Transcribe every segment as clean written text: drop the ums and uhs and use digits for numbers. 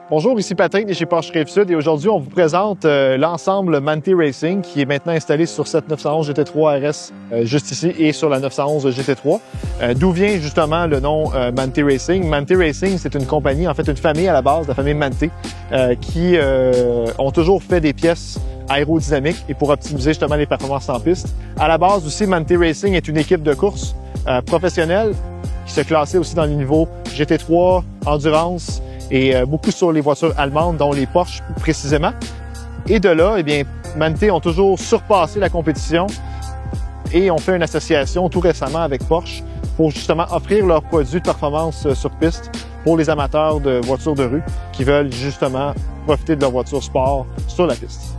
Bonjour, ici Patrick de chez Porsche Rive-Sud et aujourd'hui on vous présente l'ensemble Manthey Racing qui est maintenant installé sur cette 911 GT3 RS juste ici et sur la 911 GT3. D'où vient justement le nom Manthey Racing? Manthey Racing, c'est une compagnie, en fait une famille à la base, la famille Manthey, qui ont toujours fait des pièces aérodynamiques et pour optimiser justement les performances en piste. À la base aussi, Manthey Racing est une équipe de course professionnelle qui se classait aussi dans les niveaux GT3, Endurance, et beaucoup sur les voitures allemandes, dont les Porsche précisément. Et de là, eh bien, Manthey ont toujours surpassé la compétition et ont fait une association tout récemment avec Porsche pour justement offrir leurs produits de performance sur piste pour les amateurs de voitures de rue qui veulent justement profiter de leur voiture sport sur la piste.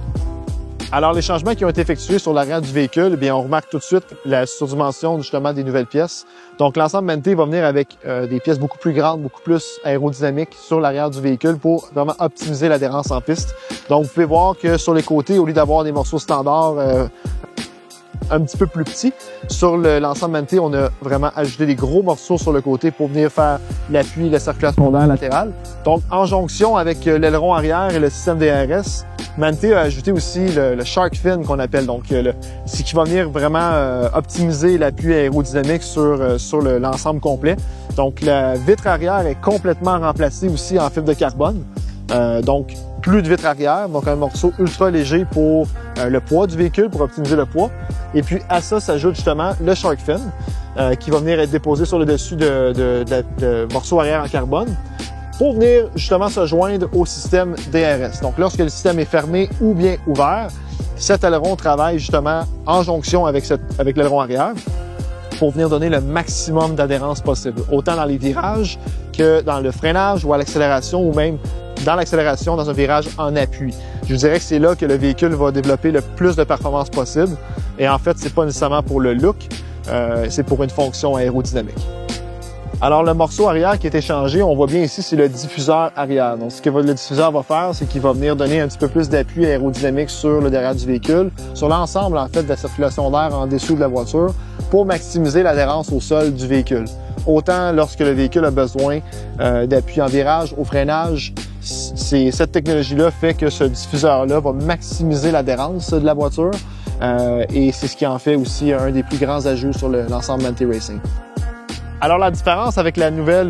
Alors, les changements qui ont été effectués sur l'arrière du véhicule, eh bien, on remarque tout de suite la surdimension justement des nouvelles pièces. Donc, l'ensemble Manthey va venir avec des pièces beaucoup plus grandes, beaucoup plus aérodynamiques sur l'arrière du véhicule pour vraiment optimiser l'adhérence en piste. Donc, vous pouvez voir que sur les côtés, au lieu d'avoir des morceaux standards un petit peu plus petits, sur l'ensemble Manthey, on a vraiment ajouté des gros morceaux sur le côté pour venir faire l'appui et la circulation d'air latérale. Donc, en jonction avec l'aileron arrière et le système DRS, Manthey a ajouté aussi le Shark Fin qu'on appelle, donc ce qui va venir vraiment optimiser l'appui aérodynamique sur l'ensemble complet. Donc la vitre arrière est complètement remplacée aussi en fibre de carbone. Donc plus de vitre arrière, donc un morceau ultra léger pour le poids du véhicule, pour optimiser le poids. Et puis à ça s'ajoute justement le Shark Fin qui va venir être déposé sur le dessus de morceaux arrière en carbone, pour venir justement se joindre au système DRS. Donc lorsque le système est fermé ou bien ouvert, cet aileron travaille justement en jonction avec l'aileron arrière pour venir donner le maximum d'adhérence possible, autant dans les virages que dans le freinage ou à l'accélération ou même dans l'accélération dans un virage en appui. Je vous dirais que c'est là que le véhicule va développer le plus de performance possible et en fait, c'est pas nécessairement pour le look, c'est pour une fonction aérodynamique. Alors, le morceau arrière qui est échangé, on voit bien ici, c'est le diffuseur arrière. Donc, ce que le diffuseur va faire, c'est qu'il va venir donner un petit peu plus d'appui aérodynamique sur le derrière du véhicule, sur l'ensemble, en fait, de la circulation d'air en dessous de la voiture, pour maximiser l'adhérence au sol du véhicule. Autant lorsque le véhicule a besoin d'appui en virage, au freinage, cette technologie-là fait que ce diffuseur-là va maximiser l'adhérence de la voiture et c'est ce qui en fait aussi un des plus grands ajouts sur l'ensemble Manthey Racing. Alors, la différence avec la nouvelle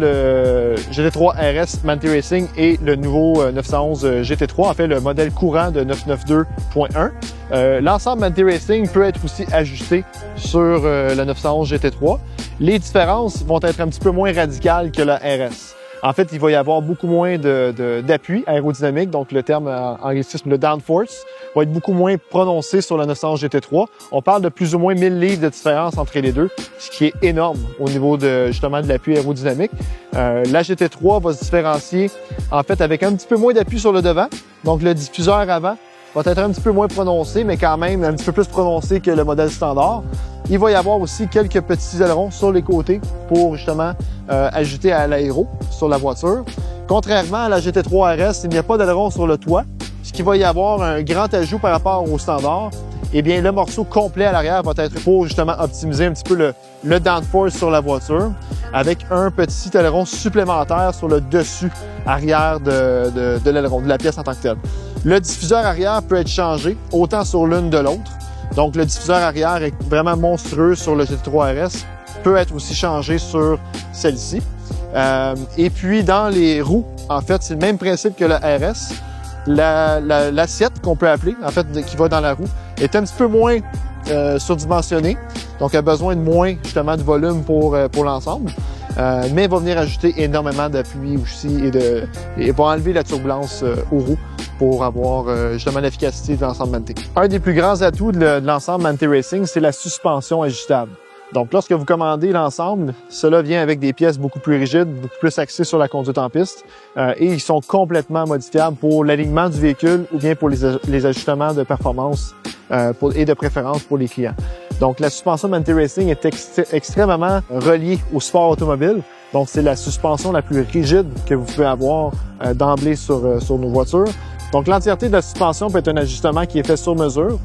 GT3 RS Manthey Racing et le nouveau 911 GT3, en fait, le modèle courant de 992.1, l'ensemble Manthey Racing peut être aussi ajusté sur la 911 GT3. Les différences vont être un petit peu moins radicales que la RS. En fait, il va y avoir beaucoup moins d'appui aérodynamique, donc le terme en anglicisme, le downforce, va être beaucoup moins prononcé sur la 911 GT3. On parle de plus ou moins 1000 livres de différence entre les deux, ce qui est énorme au niveau justement de l'appui aérodynamique. La GT3 va se différencier en fait avec un petit peu moins d'appui sur le devant, donc le diffuseur avant va être un petit peu moins prononcé, mais quand même un petit peu plus prononcé que le modèle standard. Il va y avoir aussi quelques petits ailerons sur les côtés pour justement ajouter à l'aéro sur la voiture. Contrairement à la GT3 RS, il n'y a pas d'aileron sur le toit, ce qui va y avoir un grand ajout par rapport au standard. Eh bien, le morceau complet à l'arrière va être pour justement optimiser un petit peu le downforce sur la voiture, avec un petit aileron supplémentaire sur le dessus arrière de l'aileron, de la pièce en tant que telle. Le diffuseur arrière peut être changé autant sur l'une de l'autre. Donc, le diffuseur arrière est vraiment monstrueux sur le GT3 RS, peut être aussi changé sur celle-ci. Et puis, dans les roues, en fait, c'est le même principe que la RS. L'assiette qu'on peut appeler, en fait, qui va dans la roue, est un petit peu moins surdimensionnée. Donc, a besoin de moins, justement, de volume pour l'ensemble. Mais va venir ajouter énormément d'appui aussi et va enlever la turbulence aux roues pour avoir justement l'efficacité de l'ensemble Manthey. Un des plus grands atouts de l'ensemble Manthey Racing, c'est la suspension ajustable. Donc, lorsque vous commandez l'ensemble, cela vient avec des pièces beaucoup plus rigides, beaucoup plus axées sur la conduite en piste, et ils sont complètement modifiables pour l'alignement du véhicule ou bien pour les ajustements de performance et de préférence pour les clients. Donc, la suspension Manthey Racing est extrêmement reliée au sport automobile. Donc, c'est la suspension la plus rigide que vous pouvez avoir d'emblée sur nos voitures. Donc, l'entièreté de la suspension peut être un ajustement qui est fait sur mesure,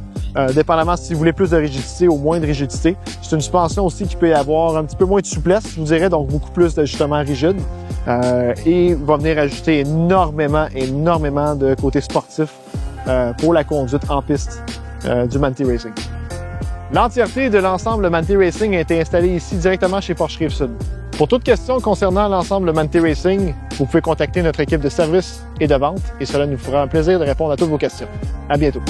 dépendamment si vous voulez plus de rigidité ou moins de rigidité. C'est une suspension aussi qui peut avoir un petit peu moins de souplesse, je vous dirais, donc beaucoup plus d'ajustements rigides. et va venir ajouter énormément de côté sportif pour la conduite en piste du Manthey Racing. L'entièreté de l'ensemble Manthey Racing a été installée ici directement chez Porsche Rive-Sud. Pour toute question concernant l'ensemble Manthey Racing, vous pouvez contacter notre équipe de service et de vente et cela nous fera un plaisir de répondre à toutes vos questions. À bientôt.